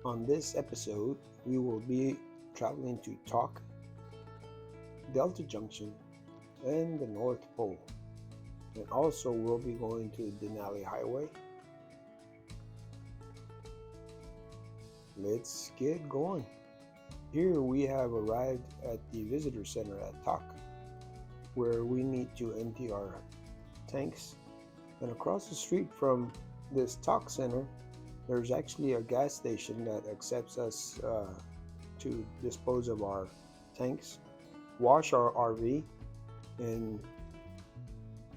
On this episode, we will be traveling to Talk, Delta Junction, and the North Pole. And also, we'll be going to Denali Highway. Let's get going. Here we have arrived at the visitor center at Talk, where we need to empty our tanks. And across the street from this Talk Center, there's actually a gas station that accepts us to dispose of our tanks, wash our RV, and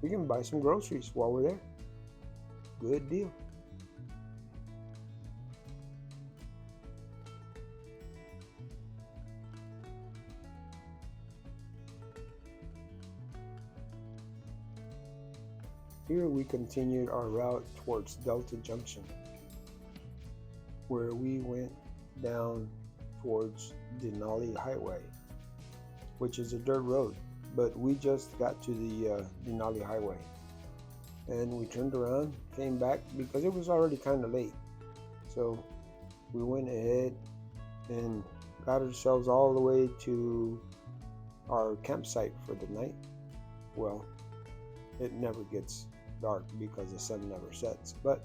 we can buy some groceries while we're there. Good deal. Here we continued our route towards Delta Junction, where we went down towards Denali Highway, which is a dirt road, but we just got to the Denali Highway. And we turned around, came back because it was already kind of late. So we went ahead and got ourselves all the way to our campsite for the night. Well, it never gets dark because the sun never sets, but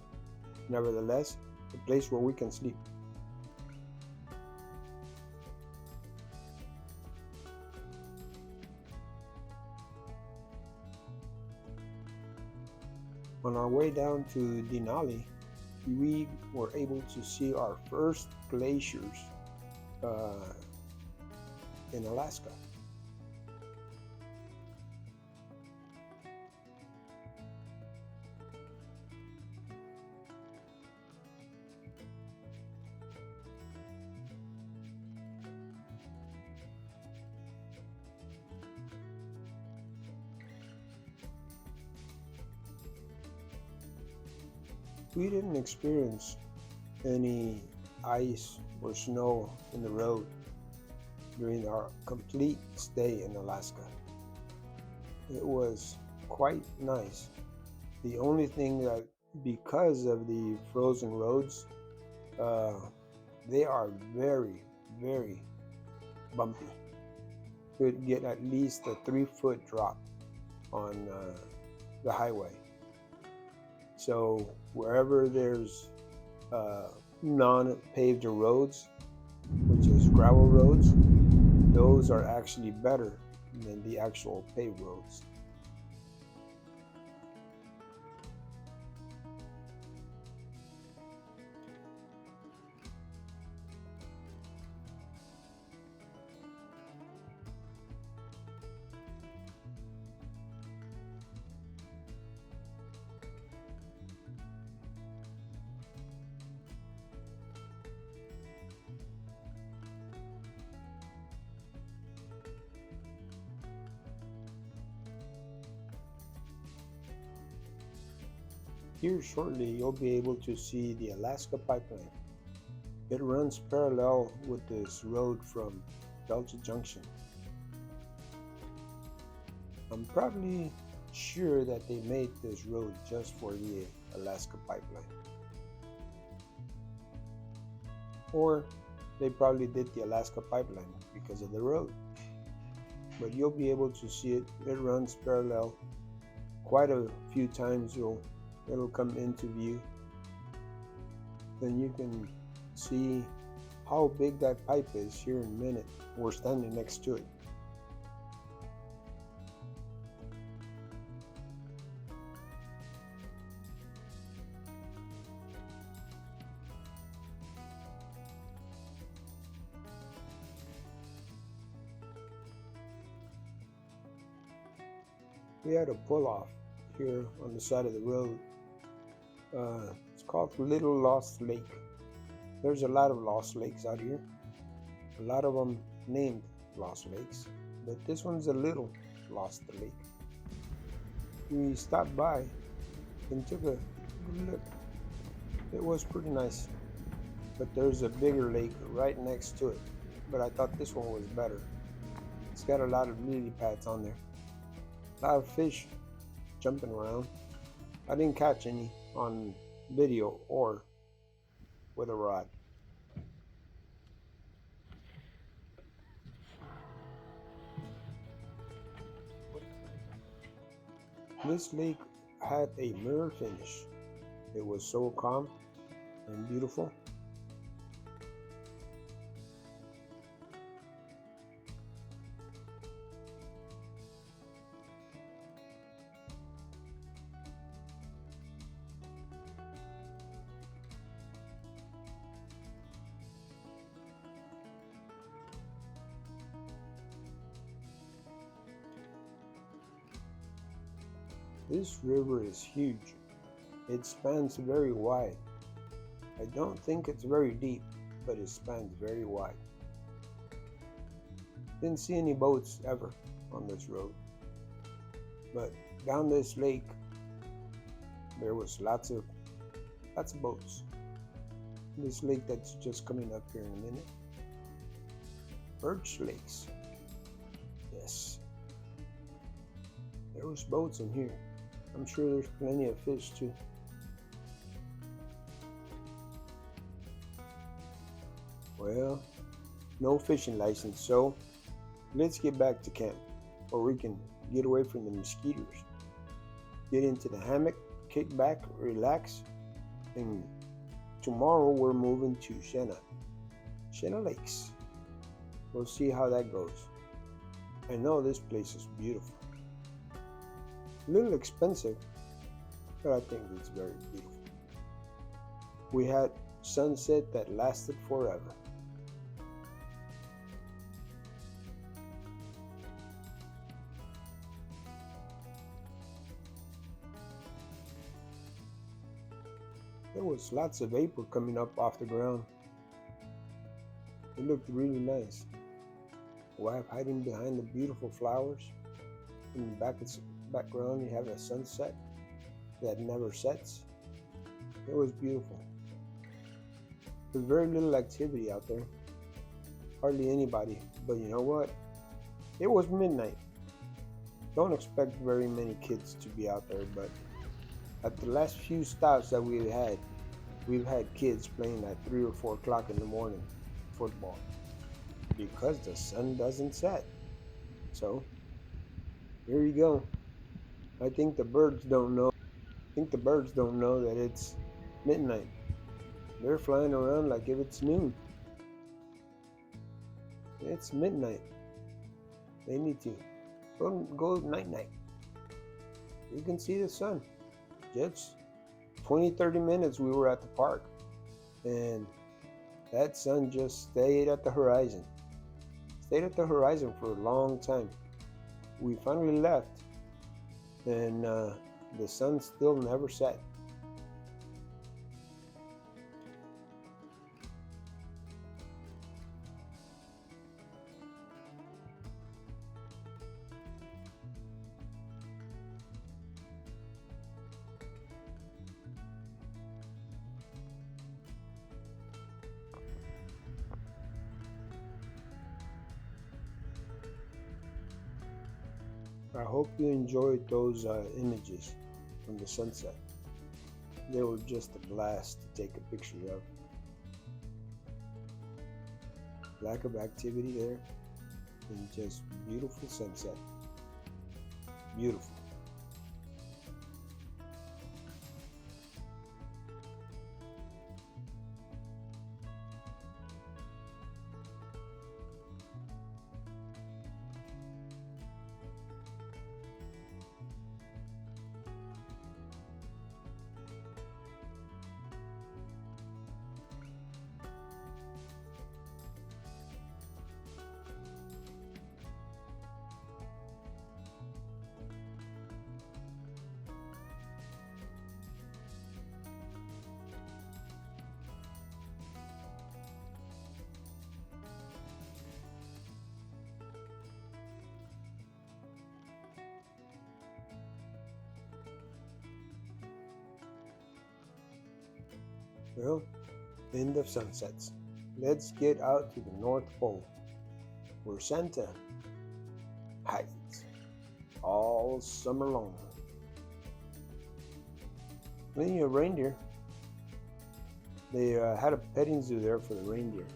nevertheless, a place where we can sleep. On our way down to Denali, we were able to see our first glaciers in Alaska. We didn't experience any ice or snow in the road during our complete stay in Alaska. It was quite nice. The only thing that, because of the frozen roads, they are very, very bumpy. Could get at least a 3-foot drop on the highway. So wherever there's non-paved roads, which is gravel roads, those are actually better than the actual paved roads. Here shortly you'll be able to see the Alaska pipeline. It runs parallel with this road from Delta Junction. I'm probably sure that they made this road just for the Alaska pipeline. Or they probably did the Alaska pipeline because of the road. But you'll be able to see it. It runs parallel. Quite a few times it'll come into view. Then you can see how big that pipe is here in a minute. We're standing next to it. We had a pull off here on the side of the road. It's called Little Lost Lake. There's a lot of lost lakes out here. A lot of them named Lost Lakes, but this one's a little lost lake. We stopped by and took a good look. It was pretty nice, but there's a bigger lake right next to it, but I thought this one was better. It's got a lot of lily pads on there. A lot of fish jumping around. I didn't catch any on video or with a rod. This lake had a mirror finish. It was so calm and beautiful. This river is huge. It spans very wide. I don't think it's very deep, but it spans very wide. Didn't see any boats ever on this road. But down this lake, there was lots of boats. This lake that's just coming up here in a minute. Birch lakes. Yes. There was boats in here. I'm sure there's plenty of fish too. Well, no fishing license, so let's get back to camp, or we can get away from the mosquitoes. Get into the hammock, kick back, relax, and tomorrow we're moving to Chena Lakes. We'll see how that goes. I know this place is beautiful. A little expensive, but I think it's very beautiful. We had sunset that lasted forever. There was lots of vapor coming up off the ground. It looked really nice. Wife hiding behind the beautiful flowers. In the background you have a sunset that never sets. It was beautiful. There's very little activity out there. Hardly anybody. But you know what? It was midnight. Don't expect very many kids to be out there, but at the last few stops that we've had kids playing at 3 or 4 o'clock in the morning football because the sun doesn't set. So here you go. I think the birds don't know. That it's midnight. They're flying around like if it's noon. It's midnight. They need to go night night. You can see the sun. Just 20-30 minutes we were at the park, and that sun just stayed at the horizon. Stayed at the horizon for a long time. We finally left, and the sun still never set. I hope you enjoyed those images from the sunset. They were just a blast to take a picture of. Lack of activity there, and just beautiful sunset. Beautiful. Well, end of sunsets. Let's get out to the North Pole, where Santa hides all summer long. Plenty of reindeer. They had a petting zoo there for the reindeer.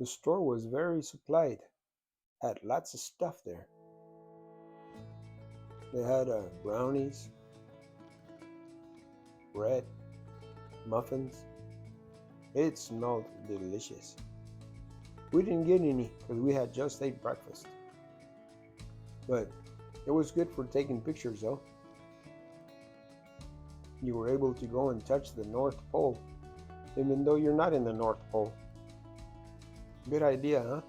The store was very supplied, had lots of stuff there. They had brownies, bread, muffins. It smelled delicious. We didn't get any because we had just ate breakfast. But it was good for taking pictures though. You were able to go and touch the North Pole, even though you're not in the North Pole. Good idea, huh?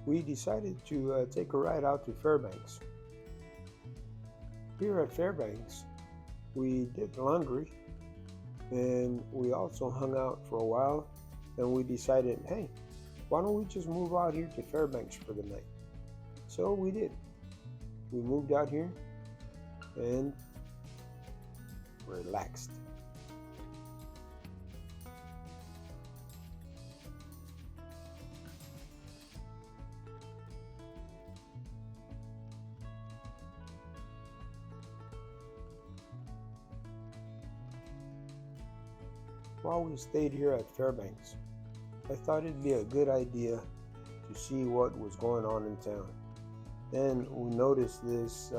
We decided to take a ride out to Fairbanks. Here at Fairbanks, we did laundry and we also hung out for a while, and we decided, hey, why don't we just move out here to Fairbanks for the night? So we did. We moved out here and relaxed. While we stayed here at Fairbanks, I thought it'd be a good idea to see what was going on in town. And we noticed this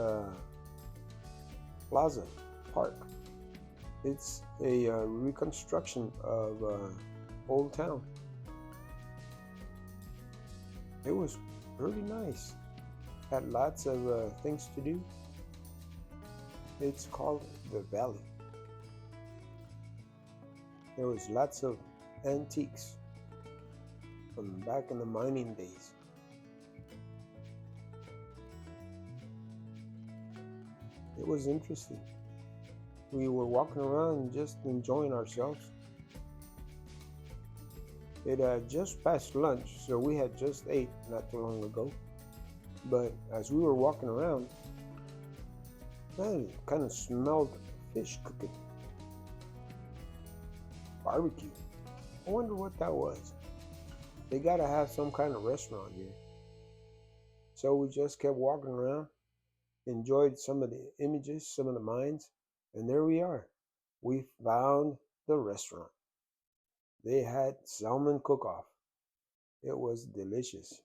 plaza park. It's a reconstruction of Old Town. It was really nice. Had lots of things to do. It's called the Valley. There was lots of antiques from back in the mining days. It was interesting. We were walking around just enjoying ourselves. It had just past lunch, so we had just ate not too long ago. But as we were walking around, I kind of smelled fish cooking. Barbecue. I wonder what that was. They gotta have some kind of restaurant here. So we just kept walking around, enjoyed some of the images, some of the mines, and there we are. We found the restaurant. They had salmon cook-off. It was delicious.